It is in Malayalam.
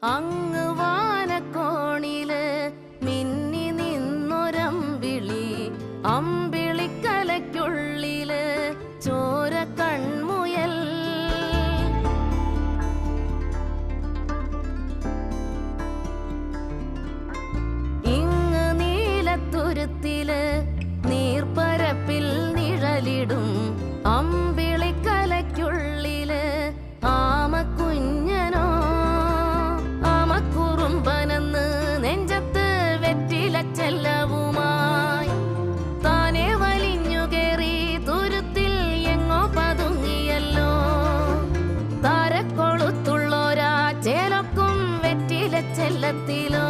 അങ്ങ് വാനക്കോണില് മിന്നി നിന്നൊരമ്പിളി, അമ്പിളിക്കലയ്ക്കുള്ളില് ചോര കൺമുയൽ. ഇങ്ങ് നീലത്തുരുത്തില് നീർപ്പരപ്പിൽ നിഴലിടും അമ്പിളിക്കലയ്ക്കുള്ളില് ആമക്കുഞ്ഞനോ. ആമക്കുറുമ്പനെന്ന് നെഞ്ചത്ത് വെറ്റിലച്ചെല്ലവുമായി താനെ വലിഞ്ഞു കേറി തുരുത്തിൽ എങ്ങോ പതുങ്ങിയല്ലോ. താരക്കൊളുത്തുള്ളോരാ ചേലൊക്കും വെറ്റിലച്ചെല്ലത്തിലോ.